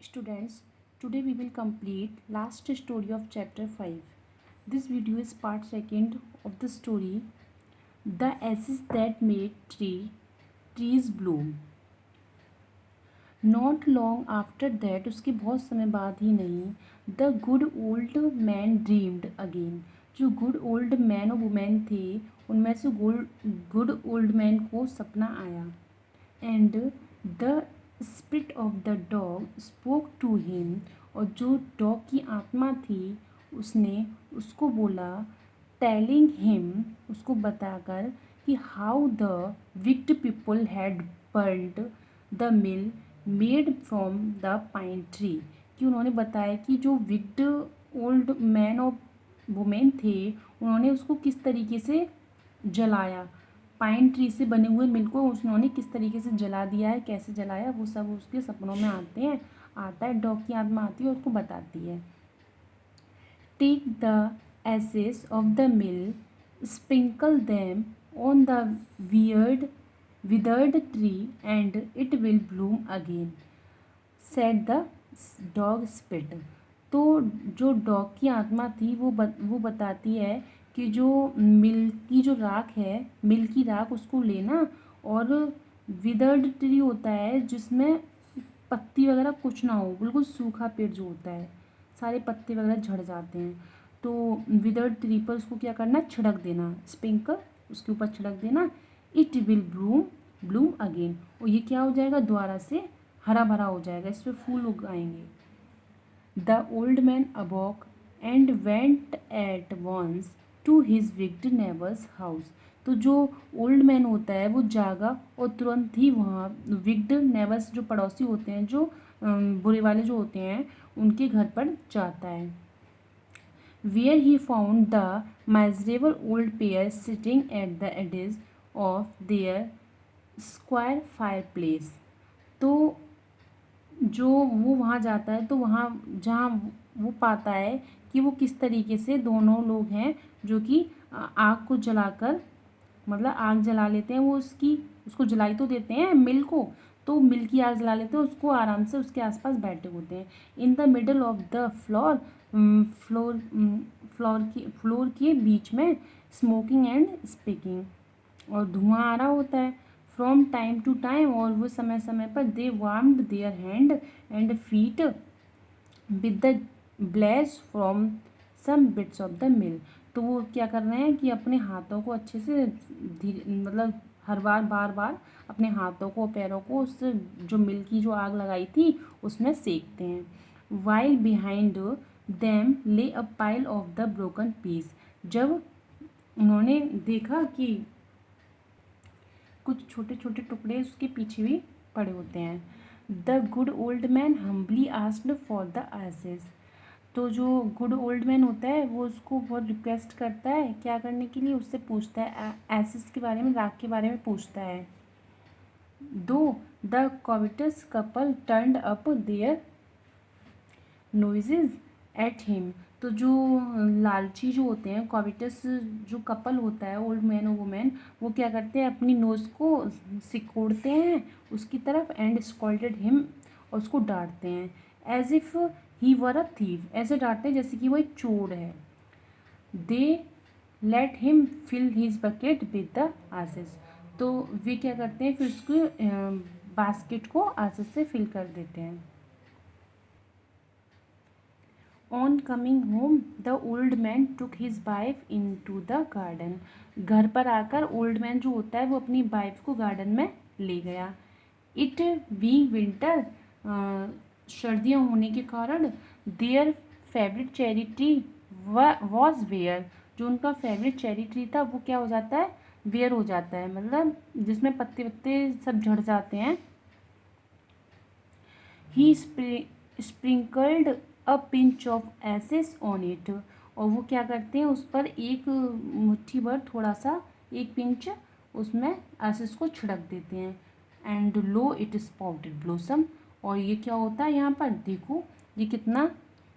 Students, today we will complete last story of chapter 5. This video is part second of the story The Ashes That Made Trees Bloom. Not long after that, उसके बहुत समय बाद ही नहीं, the good old man dreamed again. जो good old man और women थे उनमें से गुड ओल्ड मैन को सपना आया. And the spirit of the dog spoke to him. और जो डॉग की आत्मा थी उसने उसको बोला, टेलिंग हिम, उसको बताकर कि how the wicked people had burned the mill made from the pine tree. कि उन्होंने बताया कि जो विक्ड ओल्ड मैन और वुमेन थे उन्होंने उसको किस तरीके से जलाया, पाइन ट्री से बने हुए मिल को उन्होंने किस तरीके से जला दिया है, कैसे जलाया, वो सब उसके सपनों में आता है. डॉग की आत्मा आती है और उसको बताती है. Take the ashes of the mill, sprinkle them on the withered tree and it will bloom again, said the dog spirit. तो जो डॉग की आत्मा थी वो बताती है कि जो मिल की जो राख है, मिल की राख उसको लेना, और विदर्ड ट्री होता है जिसमें पत्ती वगैरह कुछ ना हो, बिल्कुल सूखा पेड़ जो होता है, सारे पत्ते वगैरह झड़ जाते हैं, तो विदर्ड ट्री पर उसको क्या करना, छिड़क देना, स्प्रिंकल उसके ऊपर छिड़क देना. It will Bloom again. और ये क्या हो जाएगा, दोबारा से हरा भरा हो जाएगा, इस पर फूल उगाएंगे. The old man awoke and went at once to his wicked neighbours house. तो जो ओल्ड मैन होता है वो जागा और तुरंत ही वहाँ विक्ड नेबर्स जो पड़ोसी होते हैं, जो बुरे वाले जो होते हैं, उनके घर पर जाता है. Where he found the miserable old pair sitting at the edge of their square fireplace. तो जो वो वहाँ जाता है तो वहाँ जहाँ वो पाता है कि वो किस तरीके से दोनों लोग हैं जो कि आग को जलाकर, मतलब आग जला लेते हैं, वो उसको जलाई तो देते हैं मिल को, तो मिल की आग जला लेते हैं, उसको आराम से उसके आसपास बैठे होते हैं. In the middle of the floor के बीच में स्मोकिंग एंड स्पीकिंग, और धुआं आ रहा होता है. फ्रॉम टाइम टू टाइम, और वो समय समय पर they warmed their hand and feet with the blaze from some bits of the mill. तो वो क्या कर रहे हैं कि अपने हाथों को अच्छे से धीरे, मतलब हर बार बार अपने हाथों को पैरों को उस जो मिल की जो आग लगाई थी उसमें सेकते हैं. While behind them lay a pile of the broken piece. जब उन्होंने देखा कि कुछ छोटे छोटे टुकड़े उसके पीछे भी पड़े होते हैं. The good old man humbly asked for the ashes. तो जो गुड ओल्ड मैन होता है वो उसको बहुत रिक्वेस्ट करता है क्या करने के लिए, उससे पूछता है एसिस के बारे में, राख के बारे में पूछता है. दो the covetous couple turned up their noses at him. तो जो लालची जो होते हैं, कॉविटस जो कपल होता है, ओल्ड मैन और वुमेन, वो क्या करते हैं, अपनी नोज़ को सिकोड़ते हैं उसकी तरफ, एंड स्कॉल्डेड हिम, और उसको डांटते हैं. As if he were a thief. ऐसे डांटते हैं जैसे कि वो एक चोर है. They let him fill his bucket with the ashes. तो वे क्या करते हैं, फिर उसको बास्केट को आसेस से फिल कर देते हैं. On coming home the old man took his wife into the garden. घर पर आकर ओल्ड मैन जो होता है वो अपनी वाइफ को गार्डन में ले गया. इट बीइंग विंटर, सर्दियाँ होने के कारण, their favourite cherry tree was bare. जो उनका फेवरेट चेरी ट्री था वो क्या हो जाता है, वेयर हो जाता है, मतलब जिसमें पत्ते वत्ते सब झड़ जाते हैं. He sprinkled a pinch of ashes on it. और वो क्या करते हैं, उस पर एक मुट्ठी भर, थोड़ा सा एक पिंच उसमें एसेस को छिड़क देते हैं. And lo it sprouted blossom. और ये क्या होता है, यहाँ पर देखो ये कितना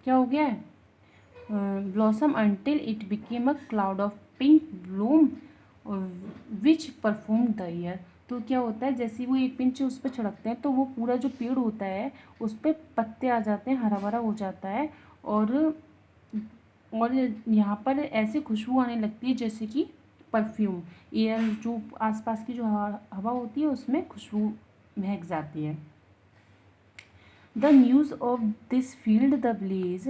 क्या हो गया है, blossom until it became a cloud of pink Bloom which perfume the air. तो क्या होता है, जैसे वो एक पिंच उस पर छिड़कते हैं तो वो पूरा जो पेड़ होता है उस पर पत्ते आ जाते हैं, हरा भरा हो जाता है। और और यहाँ पर ऐसे खुशबू आने लगती है जैसे कि परफ्यूम, एयर जो आसपास की जो हवा होती है उसमें खुशबू महक जाती है। The news of this field the blaze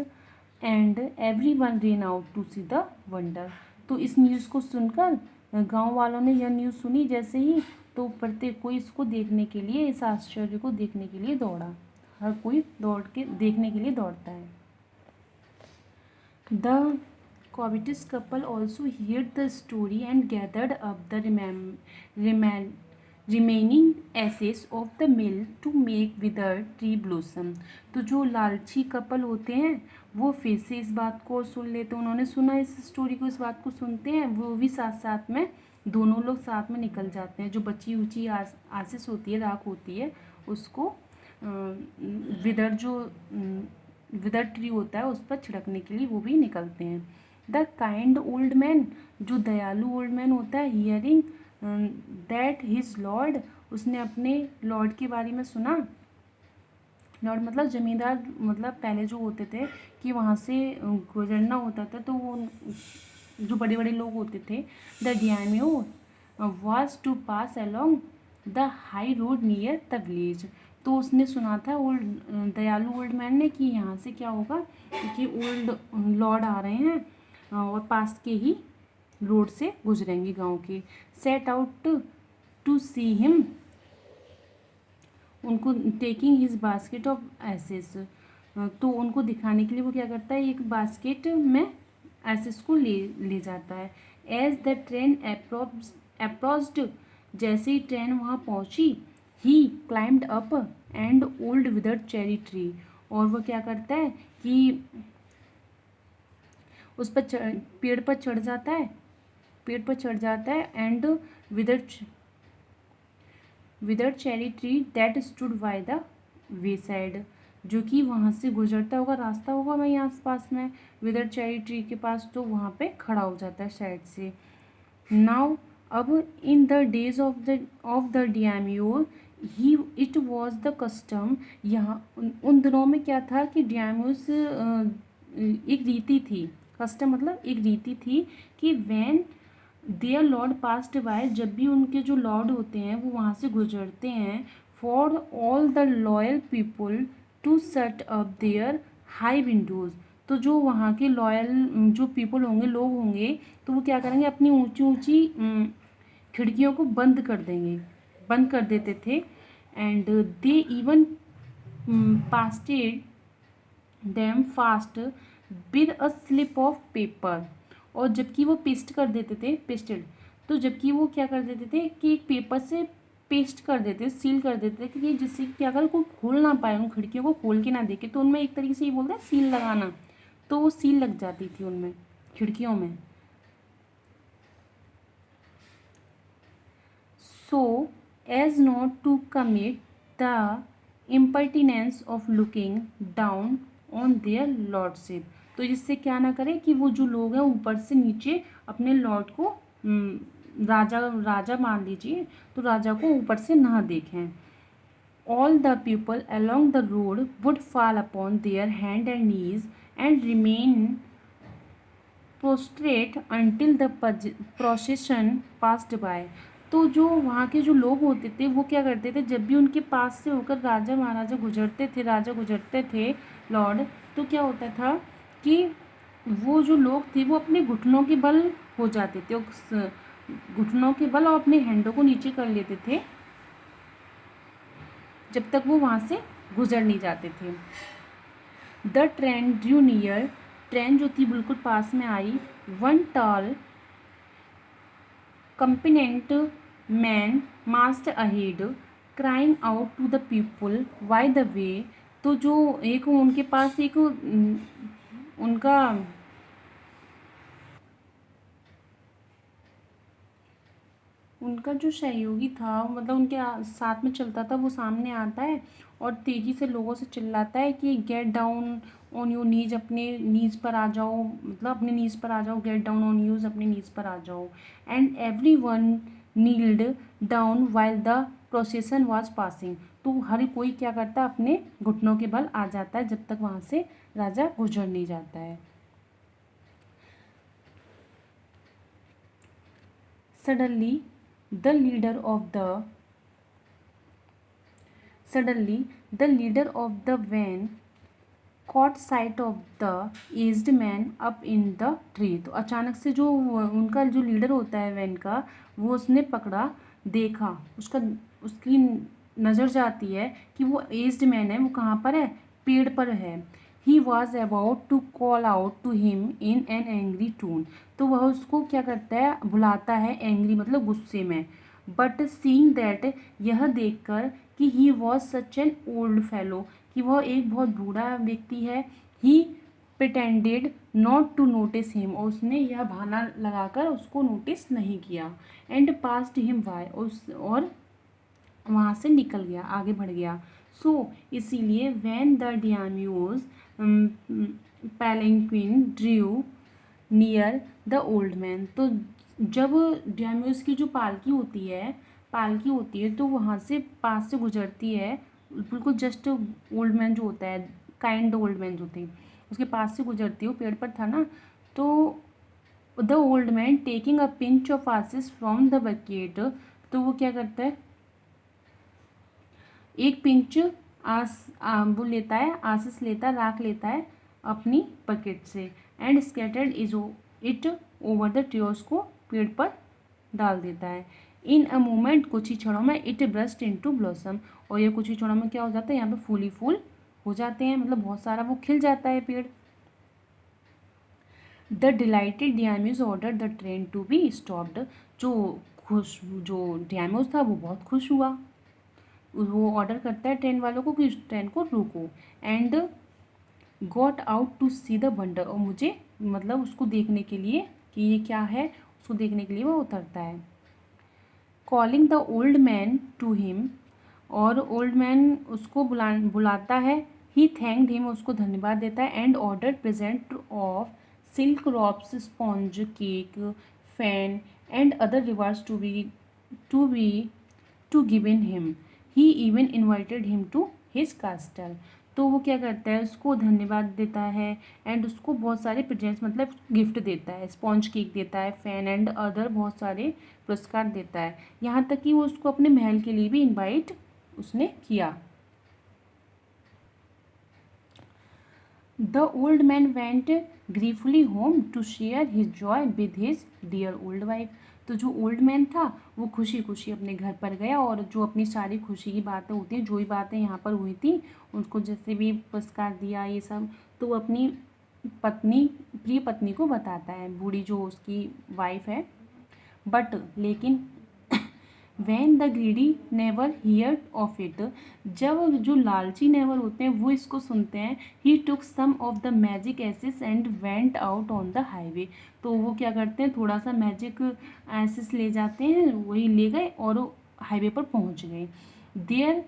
and everyone ran out to see the wonder. तो इस न्यूज़ को सुनकर गांव वालों ने यह न्यूज़ सुनी जैसे ही, तो प्रत्येक कोई इसको देखने के लिए, इस आश्चर्य को देखने के लिए दौड़ा। हर कोई दौड़ के देखने के लिए दौड़ता है। The covetous couple also heard the story and gathered up the remaining ashes of the mill to make withered tree blossom। तो जो लालची कपल होते हैं वो फिर से इस बात को सुन लेते हैं, उन्होंने सुना इस स्टोरी को, इस बात को सुनते हैं, वो भी साथ साथ में, दोनों लोग साथ में निकल जाते हैं। जो बची उची आशीष होती है, राख होती है, उसको विदर जो विदर ट्री होता है उस पर छिड़कने के लिए वो भी निकलते हैं। द काइंड ओल्ड मैन, जो दयालु ओल्ड मैन होता है, हियरिंग दैट हिज लॉर्ड, उसने अपने लॉर्ड के बारे में सुना। लॉर्ड मतलब जमींदार, मतलब पहले जो होते थे कि वहाँ से गुजरना होता था तो वो जो बड़े बड़े लोग होते थे, the daimyo was to pass along the high road near the village. तो उसने सुना था ओल्ड दयालु ओल्ड मैन ने कि यहाँ से क्या होगा कि ओल्ड लॉर्ड आ रहे हैं और पास के ही रोड से गुजरेंगे गांव के। Set out to see him, उनको taking his basket of ashes, तो उनको दिखाने के लिए वो क्या करता है, एक बास्केट में एसेस को ले जाता है। एज द ट्रेन अप्रोच्ड, जैसे ही ट्रेन वहाँ पहुँची, he climbed up and old withered cherry tree, और वो क्या करता है कि उस पर पेड़ पर चढ़ जाता है, पेड़ पर चढ़ जाता है and withered cherry tree that stood by the way side, जो कि वहाँ से गुजरता होगा, रास्ता होगा वहीं आसपास में विदर्ड चेरी ट्री के पास, तो वहाँ पे खड़ा हो जाता है साइड से। नाउ अब in the days of the daimyo he it was the custom, यहाँ उन दिनों में क्या था कि डियाम्योस एक रीति थी, कस्टम मतलब एक रीति थी कि when their lord passed by, जब भी उनके जो लॉर्ड होते हैं वो वहाँ से गुजरते हैं, for all the loyal people to set up their high windows, तो जो वहाँ के लॉयल जो पीपल होंगे, लोग होंगे, तो वो क्या करेंगे, अपनी ऊंची ऊंची खिड़कियों को बंद कर देंगे, बंद कर देते थे। And they even pasted them fast with a slip of paper, और जबकि वो पेस्ट कर देते थे, पेस्टेड, तो जबकि वो क्या कर देते थे कि एक पेपर से पेस्ट कर देते, सील कर देते थे कि जिससे कि अगर कोई खोल ना पाए, उन खिड़कियों को खोल के ना देखे, तो उनमें एक तरीके से ये बोलते हैं सील लगाना, तो वो सील लग जाती थी उनमें खिड़कियों में। So as not to commit the impertinence of looking down on their lordship, तो जिससे क्या ना करें कि वो जो लोग हैं ऊपर से नीचे अपने लॉर्ड को राजा राजा मान लीजिए, तो राजा को ऊपर से ना देखें। All the people along the road would fall upon their hand and knees and remain prostrate until the procession passed by, तो जो वहाँ के जो लोग होते थे वो क्या करते थे, जब भी उनके पास से होकर राजा महाराजा गुजरते थे, राजा गुजरते थे, लॉर्ड, तो क्या होता था कि वो जो लोग थे वो अपने घुटनों के बल हो जाते थे, घुटनों के बल और अपने हैंडों को नीचे कर लेते थे जब तक वो वहाँ से गुजर नहीं जाते थे। The train drew near, train जो थी बिल्कुल पास में आई। वन टॉल कंपिनेंट man marched ahead crying out to the people by the way, तो जो एक उनके पास एक उनका उनका जो सहयोगी था, मतलब उनके साथ में चलता था, वो सामने आता है और तेज़ी से लोगों से चिल्लाता है कि gate down on your knees, अपने नीज पर आ जाओ, मतलब अपने नीज पर आ जाओ, गेट डाउन ऑन यूज, अपने नीज पर आ जाओ। And every one nailed down while the प्रोसेसन was passing. तो हर कोई क्या करता है, अपने घुटनों के बल आ जाता है जब तक वहाँ से राजा गुजर नहीं जाता है। Suddenly the leader of the Suddenly, the leader of the van caught sight of the aged man up in the tree। तो अचानक से जो उनका जो लीडर होता है वैन का, वो उसने पकड़ा, देखा, उसका उसकी नज़र जाती है कि वो एज्ड मैन है, वो कहाँ पर है, पेड़ पर है। He was about to call out to him in an angry tone. तो वह उसको क्या करता है, बुलाता है, एंग्री मतलब गुस्से में। बट सीइंग दैट, यह देखकर कि he was such an old fellow, कि वह एक बहुत बूढ़ा व्यक्ति है। He pretended not to notice him, और उसने यह बहाना लगाकर उसको नोटिस नहीं किया। एंड पास्ड हिम बाय, और वहाँ से निकल गया, आगे बढ़ गया। सो इसीलिए when the daimyo's palanquin drew near the old man, तो जब डियाम्यूज की जो पालकी होती है तो वहाँ से पास से गुजरती है, बिल्कुल जस्ट ओल्ड मैन जो होता है, काइंड ओल्ड मैन जो थे, उसके पास से गुजरती है, वो पेड़ पर था ना। तो the old man taking a pinch of ashes from the bucket, तो वो क्या करता है, एक पिंच वो लेता है, आसिस लेता है, राख लेता है अपनी बकेट से। And scattered it over the tree, को पेड़ पर डाल देता है। इन अ मोमेंट, कुछ ही क्षणों में, इट ब्रस्ट इनटू ब्लॉसम, और ये कुछ ही क्षणों में क्या हो जाता है, यहाँ पे फूल ही फूल हो जाते हैं, मतलब बहुत सारा वो खिल जाता है पेड़। The delighted daimyos ordered the train to be stopped, जो डियाम्यूज था वो बहुत खुश हुआ, वो ऑर्डर करता है ट्रेन वालों को कि इस ट्रेन को रोको। And got out to see the wonder, और मुझे मतलब उसको देखने के लिए कि ये क्या है, उसको देखने के लिए वो उतरता है। Calling the old man to him, और ओल्ड मैन उसको बुलाता है। ही थैंक्ड हिम, उसको धन्यवाद देता है। And order present of silk robes, sponge, cake, fan and other rewards to be to given him. He even invited him to his castle, तो वो क्या करता है, उसको धन्यवाद देता है एंड उसको बहुत सारे प्रेजेंट्स मतलब गिफ्ट देता है, स्पॉन्ज केक देता है, फैन एंड अदर बहुत सारे पुरस्कार देता है। यहाँ तक कि वो उसको अपने महल के लिए भी इनवाइट उसने किया। The old man went gleefully home to share his joy with his dear old wife, तो जो ओल्ड मैन था वो खुशी खुशी अपने घर पर गया, और जो अपनी सारी खुशी की बातें होती हैं, जो भी बातें यहाँ पर हुई थी, उसको जैसे भी पुरस्कार दिया ये सब, तो वो अपनी पत्नी, प्रिय पत्नी को बताता है, बूढ़ी जो उसकी वाइफ है। बट लेकिन when the greedy never hear of it, जब जो लालची नेवर होते हैं वो इसको सुनते हैं। He took some of the magic ashes and went out on the highway, तो वो क्या करते हैं, थोड़ा सा मैजिक एसिस ले जाते हैं, वही ले गए और हाईवे पर पहुंच गए। There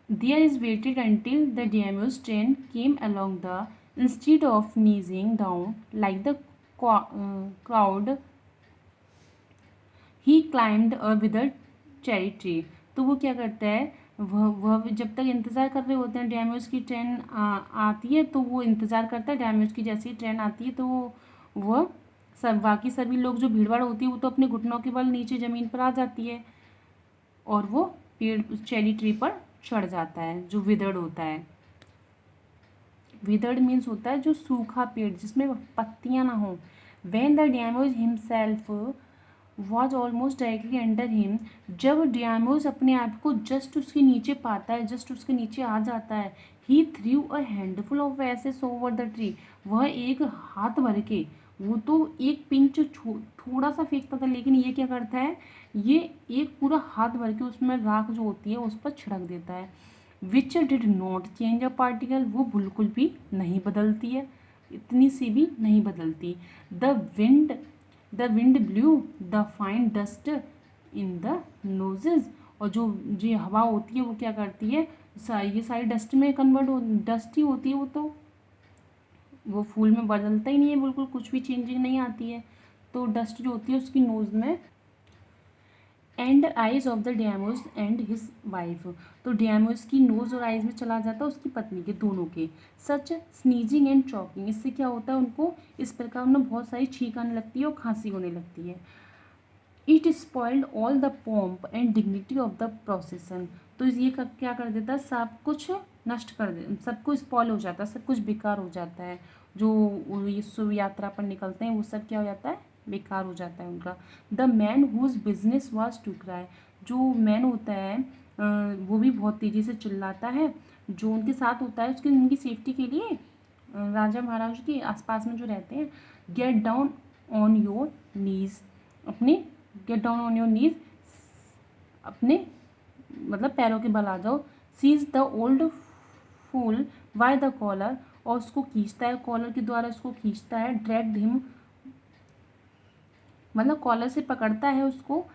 there is waited until the daimyo's train came along the, instead of kneeling down like the crowd, he climbed a withered cherry tree, तो वो क्या करता है, वह जब तक इंतज़ार कर रहे होते हैं डैमेज की ट्रेन आती है, तो वो इंतज़ार करता है, डैमेज की जैसी ही ट्रेन आती है तो वह सब बाकी सभी लोग जो भीड़ भाड़ होती है वो तो अपने घुटनों के बल नीचे ज़मीन पर आ जाती है, और वो पेड़ चेरी ट्री पर चढ़ जाता है जो विदर्ड होता है। विदर्ड मीन्स होता है जो सूखा पेड़ जिसमें पत्तियां ना हो। When the damage himself was almost directly under him, जब डियामोस अपने आप को जस्ट उसके नीचे पाता है, जस्ट उसके नीचे आ जाता है। He threw a handful of ashes over the tree, वह एक हाथ भर के, वो तो एक पिंच थोड़ा सा फेंकता था, लेकिन ये क्या करता है, ये एक पूरा हाथ भर के उसमें राख जो होती है उस पर छिड़क देता है। Which did not change a particle, वो बिल्कुल भी नहीं बदलती है, इतनी सी भी नहीं बदलती। The wind the wind blue the fine dust in the noses, और जो जो हवा होती है वो क्या करती है, ये सारी डस्ट में कन्वर्ट हो, डस्ट ही होती है, वो तो वो फूल में बदलता ही नहीं है, बिल्कुल कुछ भी चेंजिंग नहीं आती है, तो डस्ट जो होती है उसकी नोज़ में and eyes of the daimyos and his wife, तो डियामोस की नोज़ और आइज में चला जाता है उसकी पत्नी के, दोनों के। सच स्नीजिंग एंड चॉकिंग, इससे क्या होता है उनको इस प्रकार उन्हें बहुत सारी छींक आने लगती है और खांसी होने लगती है। It spoiled all the pomp and dignity of the procession, तो ये क्या कर देता है, सब कुछ नष्ट कर दे, सब कुछ स्पॉइल हो जाता है, सब कुछ बेकार हो जाता है। जो ये शुभ यात्रा पर निकलते हैं वो सब क्या हो जाता है, बेकार हो जाता है उनका। The man whose business was to cry, जो मैन होता है वो भी बहुत तेज़ी से चिल्लाता है। जो उनके साथ होता है उसकी उनकी सेफ्टी के लिए राजा महाराज के आसपास में जो रहते हैं, get down on your knees, अपने get down on your knees, अपने मतलब पैरों के बल आ जाओ। Seize the old fool by the collar, और उसको खींचता है, कॉलर के द्वारा उसको खींचता है। ड्रैग्ड हिम, मतलब कॉलर से पकड़ता है उसको,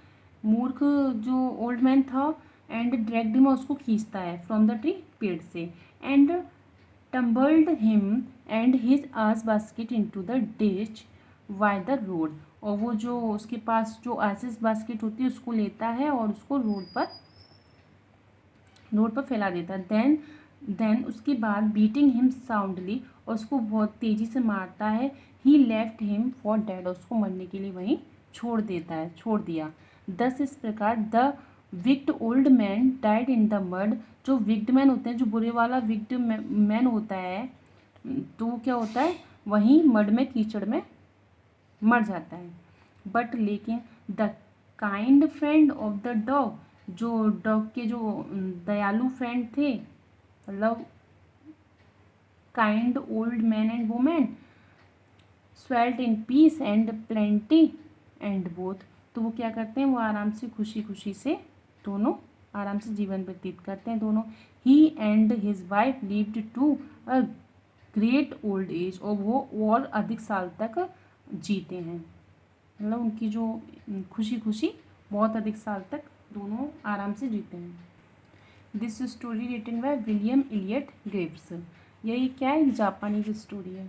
मूर्ख जो ओल्ड मैन था। एंड ड्रैग्ड हिम, और उसको खींचता है फ्रॉम द ट्री, पेड़ से। And tumbled him and his ash basket into the ditch by the road, और वो जो उसके पास जो आसिस बास्केट होती है उसको लेता है और उसको रोड पर फैला देता है। देन उसके बाद बीटिंग हिम साउंडली, और उसको बहुत तेज़ी से मारता है। ही लेफ्ट हिम फॉर डेड, और उसको मरने के लिए वहीं छोड़ दिया। दस इस प्रकार the wicked old man died in the mud, जो विक्ड मैन होते हैं, जो बुरे वाला विक्ड मैन होता है, तो वो क्या होता है वहीं मड में, कीचड़ में मर जाता है। बट लेकिन the kind friend of the dog, जो डॉग के जो दयालु फ्रेंड थे, मतलब kind old man and women, dwelt in peace and plenty and both, तो वो क्या करते हैं, वो आराम से खुशी खुशी से दोनों आराम से जीवन व्यतीत करते हैं दोनों। He and his wife lived to a great old age, और वो और अधिक साल तक जीते हैं, मतलब उनकी जो खुशी खुशी बहुत अधिक साल तक दोनों आराम से जीते हैं। This story written by William Elliot Gibbs, यही क्या है, जापानी की स्टोरी है।